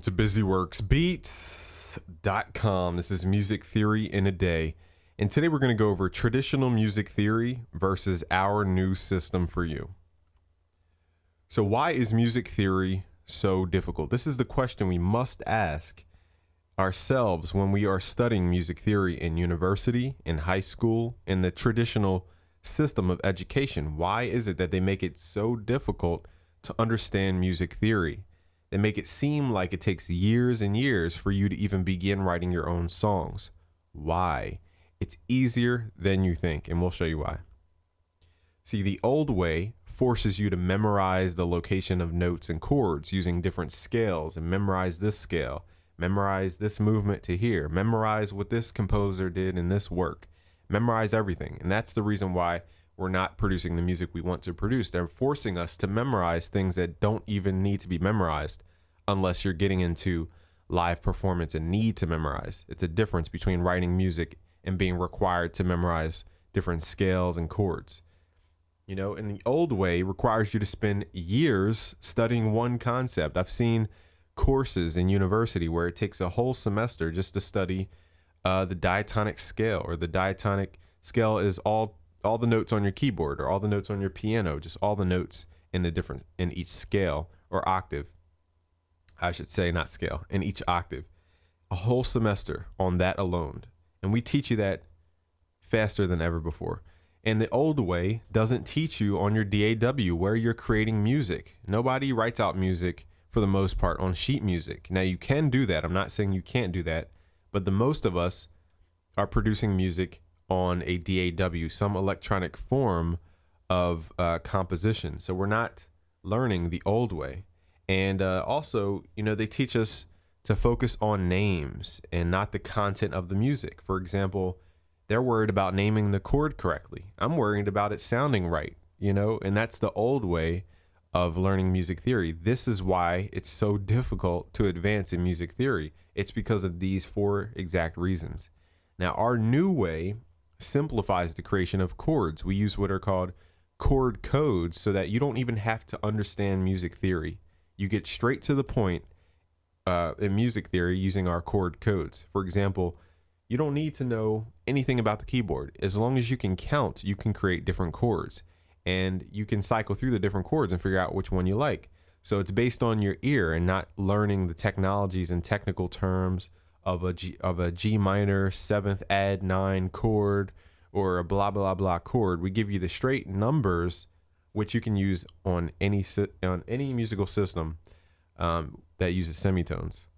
to busyworksbeats.com. This is music theory in a day. And today we're going to go over traditional music theory versus our new system for you. So why is music theory so difficult? This is the question we must ask ourselves when we are studying music theory in university, in high school, in the traditional system of education. Why is it that they make it so difficult to understand music theory? They make it seem like it takes years and years for you to even begin writing your own songs. Why? It's easier than you think, and we'll show you why. See, the old way forces you to memorize the location of notes and chords using different scales, and memorize this scale, memorize this movement to here, memorize what this composer did in this work, memorize everything. And that's the reason why we're not producing the music we want to produce. They're forcing us to memorize things that don't even need to be memorized unless you're getting into live performance and need to memorize. It's a difference between writing music and being required to memorize different scales and chords. You know, and the old way requires you to spend years studying one concept. I've seen courses in university where it takes a whole semester just to study the diatonic scale, or the diatonic scale is all the notes on your keyboard, or all the notes on your piano, just all the notes in each scale or octave. I should say, not scale, in each octave. A whole semester on that alone. And we teach you that faster than ever before. And the old way doesn't teach you on your DAW where you're creating music. Nobody writes out music for the most part on sheet music. Now you can do that. I'm not saying you can't do that, but the most of us are producing music on a DAW, some electronic form of composition. So we're not learning the old way. And also, you know, they teach us to focus on names and not the content of the music. For example, they're worried about naming the chord correctly. I'm worried about it sounding right, you know, and that's the old way of learning music theory. This is why it's so difficult to advance in music theory. It's because of these four exact reasons. Now, our new way simplifies the creation of chords. We use what are called chord codes so that you don't even have to understand music theory. You get straight to the point in music theory using our chord codes. For example, you don't need to know anything about the keyboard. As long as you can count, you can create different chords, and you can cycle through the different chords and figure out which one you like. So it's based on your ear and not learning the technologies and technical terms of a G minor 7th add 9 chord or a blah blah blah chord. We give you the straight numbers, which you can use on any musical system that uses semitones.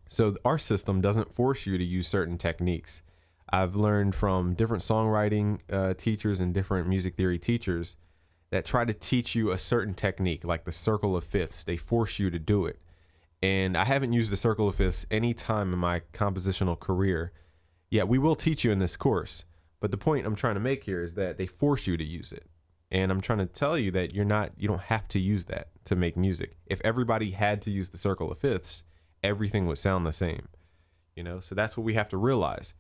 So our system doesn't force you to use certain techniques. I've learned from different songwriting teachers and different music theory teachers that try to teach you a certain technique, like the circle of fifths. They force you to do it. And I haven't used the circle of fifths any time in my compositional career. Yeah, we will teach you in this course. But the point I'm trying to make here is that they force you to use it. And I'm trying to tell you that you don't have to use that to make music. If everybody had to use the circle of fifths, everything would sound the same. You know, so that's what we have to realize.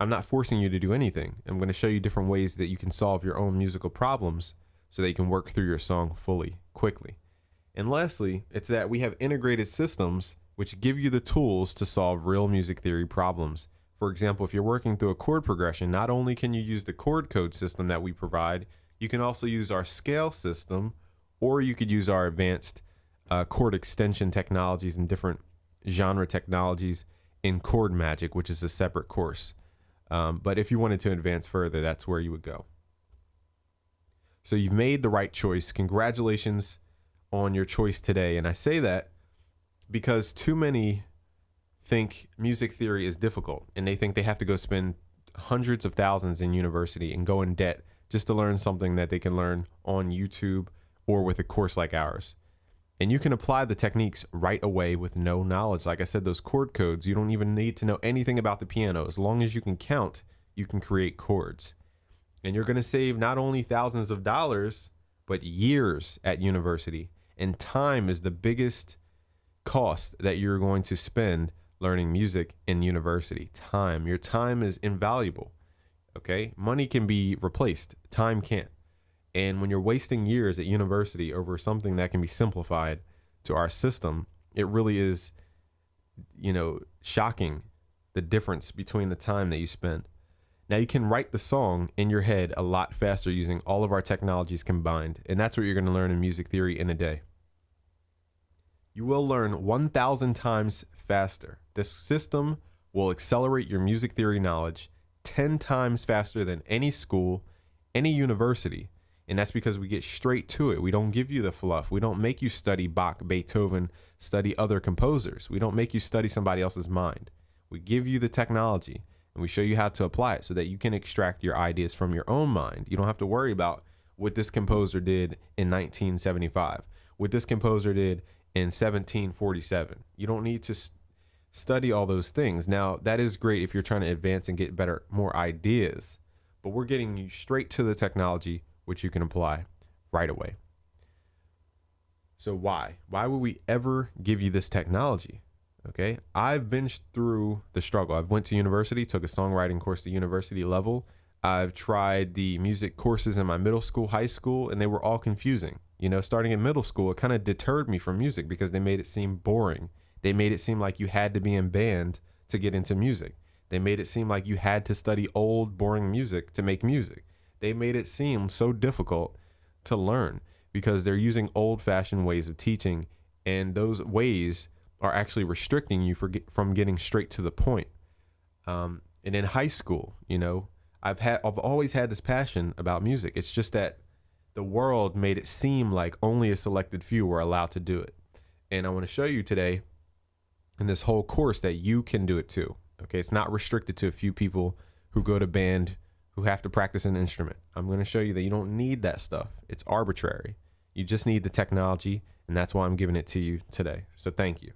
I'm not forcing you to do anything. I'm going to show you different ways that you can solve your own musical problems so that you can work through your song fully, quickly. And lastly, it's that we have integrated systems which give you the tools to solve real music theory problems. For example, if you're working through a chord progression, not only can you use the chord code system that we provide, you can also use our scale system, or you could use our advanced chord extension technologies and different genre technologies in Chord Magic, which is a separate course. But if you wanted to advance further, that's where you would go. So you've made the right choice. Congratulations on your choice today. And I say that because too many think music theory is difficult, and they think they have to go spend hundreds of thousands in university and go in debt just to learn something that they can learn on YouTube or with a course like ours. And you can apply the techniques right away with no knowledge. Like I said, those chord codes, you don't even need to know anything about the piano. As long as you can count, you can create chords. And you're going to save not only thousands of dollars, but years at university. And time is the biggest cost that you're going to spend learning music in university. Time. Your time is invaluable. Okay? Money can be replaced. Time can't. And when you're wasting years at university over something that can be simplified to our system, It really is, shocking the difference between the time that you spend. Now you can write the song in your head a lot faster using all of our technologies combined, and that's what you're going to learn in music theory in a day. You will learn 1,000 times faster. This system will accelerate your music theory knowledge 10 times faster than any school, any university. And that's because we get straight to it. We don't give you the fluff. We don't make you study Bach, Beethoven, study other composers. We don't make you study somebody else's mind. We give you the technology and we show you how to apply it so that you can extract your ideas from your own mind. You don't have to worry about what this composer did in 1975, what this composer did in 1747. You don't need to study all those things. Now, that is great if you're trying to advance and get better, more ideas, but we're getting you straight to the technology, which you can apply right away. So why? Why would we ever give you this technology? Okay, I've been through the struggle. I've went to university, took a songwriting course at university level. I've tried the music courses in my middle school, high school, and they were all confusing. Starting in middle school, it kind of deterred me from music because they made it seem boring. They made it seem like you had to be in band to get into music. They made it seem like you had to study old, boring music to make music. They made it seem so difficult to learn because they're using old-fashioned ways of teaching, and those ways are actually restricting you from getting straight to the point. And in high school, I've always had this passion about music. It's just that the world made it seem like only a selected few were allowed to do it. And I want to show you today in this whole course that you can do it too. Okay, it's not restricted to a few people who go to band, who have to practice an instrument. I'm going to show you that you don't need that stuff. It's arbitrary. You just need the technology, and that's why I'm giving it to you today. So thank you.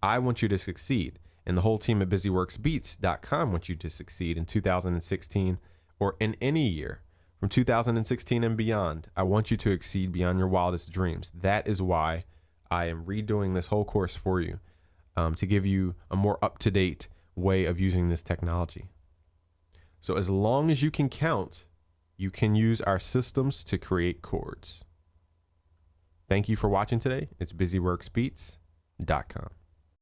I want you to succeed, and the whole team at BusyWorksBeats.com wants you to succeed in 2016 or in any year. From 2016 and beyond, I want you to exceed beyond your wildest dreams. That is why I am redoing this whole course for you, to give you a more up-to-date way of using this technology. So as long as you can count, you can use our systems to create chords. Thank you for watching today. It's BusyWorksBeats.com.